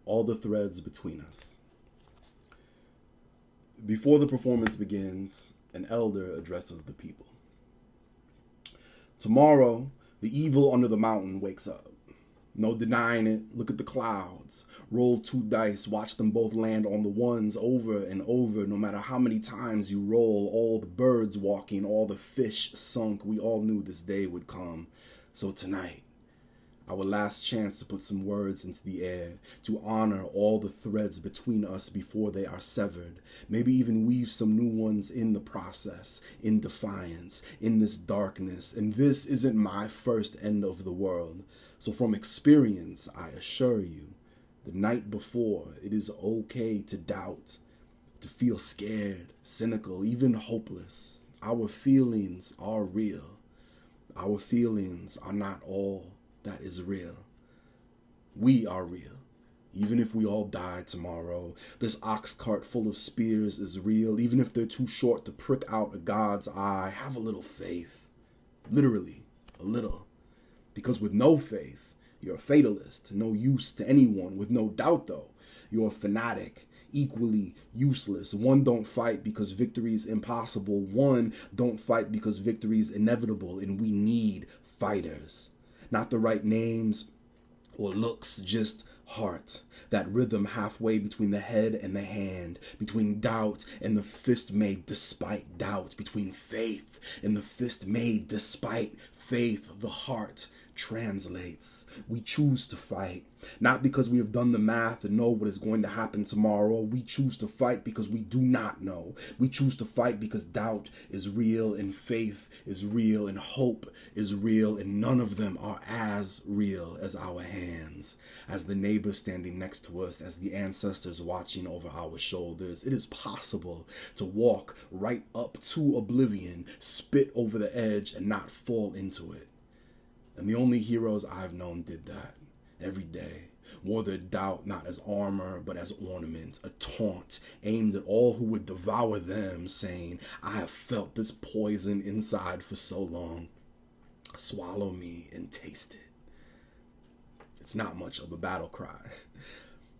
all the threads between us. Before the performance begins, an elder addresses the people. Tomorrow, the evil under the mountain wakes up. No denying it. Look at the clouds. Roll 2 dice. Watch them both land on the ones over and over. No matter how many times you roll, all the birds walking, all the fish sunk. We all knew this day would come. So tonight, our last chance to put some words into the air, to honor all the threads between us before they are severed, maybe even weave some new ones in the process, in defiance, in this darkness. And this isn't my first end of the world. So from experience, I assure you, the night before, it is okay to doubt, to feel scared, cynical, even hopeless. Our feelings are real. Our feelings are not all that is real. We are real. Even if we all die tomorrow, this ox cart full of spears is real. Even if they're too short to prick out a God's eye, have a little faith. Literally, a little. Because with no faith, you're a fatalist, no use to anyone. With no doubt, though, you're a fanatic, equally useless. One don't fight because victory is impossible. One don't fight because victory is inevitable, and we need fighters. Not the right names or looks, just heart. That rhythm halfway between the head and the hand, between doubt and the fist made despite doubt, between faith and the fist made despite faith. The heart translates. We choose to fight, not because we have done the math and know what is going to happen tomorrow. We choose to fight because we do not know. We choose to fight because doubt is real and faith is real and hope is real, and none of them are as real as our hands, as the neighbor standing next to us, as the ancestors watching over our shoulders. It is possible to walk right up to oblivion, spit over the edge, and not fall into it. And the only heroes I've known did that every day. Wore their doubt not as armor, but as ornament, a taunt aimed at all who would devour them, saying, I have felt this poison inside for so long. Swallow me and taste it. It's not much of a battle cry.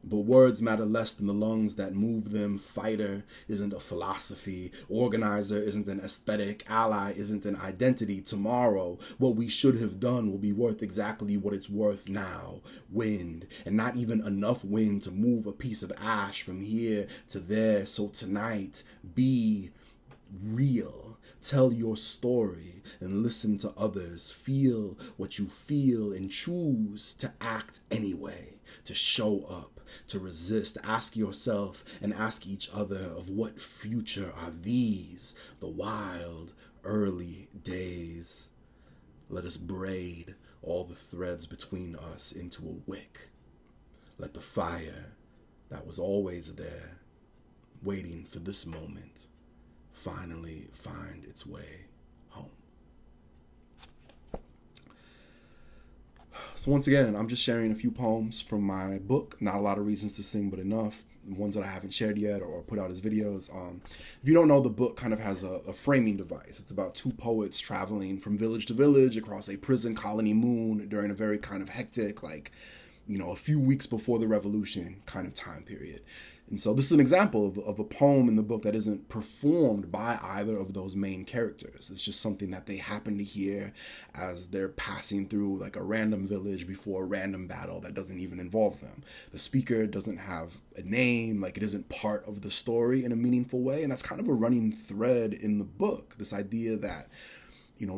But words matter less than the lungs that move them. Fighter isn't a philosophy. Organizer isn't an aesthetic. Ally isn't an identity. Tomorrow, what we should have done will be worth exactly what it's worth now. Wind, and not even enough wind to move a piece of ash from here to there. So tonight, be real. Tell your story and listen to others. Feel what you feel and choose to act anyway, to show up, to resist. Ask yourself and ask each other, of what future are these? The wild, early days. Let us braid all the threads between us into a wick. Let the fire that was always there, waiting for this moment, finally find its way home. So once again, I'm just sharing a few poems from my book. Not a lot of reasons to sing, but enough. Ones that I haven't shared yet or put out as videos. If you don't know, the book kind of has a framing device. It's about 2 poets traveling from village to village across a prison colony moon during a very kind of hectic, a few weeks before the revolution kind of time period. And so this is an example of a poem in the book that isn't performed by either of those main characters. It's just something that they happen to hear as they're passing through like a random village before a random battle that doesn't even involve them. The speaker doesn't have a name, it isn't part of the story in a meaningful way. And that's kind of a running thread in the book, this idea that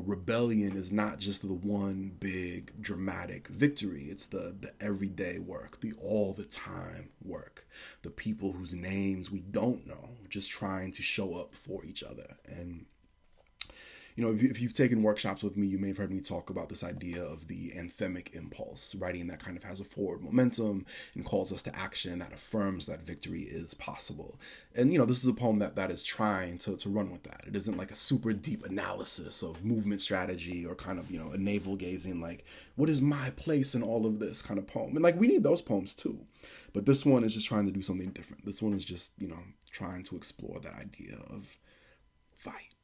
rebellion is not just the one big dramatic victory. It's the everyday work, the all the time work, the people whose names we don't know, just trying to show up for each other. And if you've taken workshops with me, you may have heard me talk about this idea of the anthemic impulse, writing that kind of has a forward momentum and calls us to action, that affirms that victory is possible. And, this is a poem that is trying to run with that. It isn't like a super deep analysis of movement strategy or kind of, a navel gazing, what is my place in all of this kind of poem? And we need those poems too. But this one is just trying to do something different. This one is just, trying to explore that idea of fight.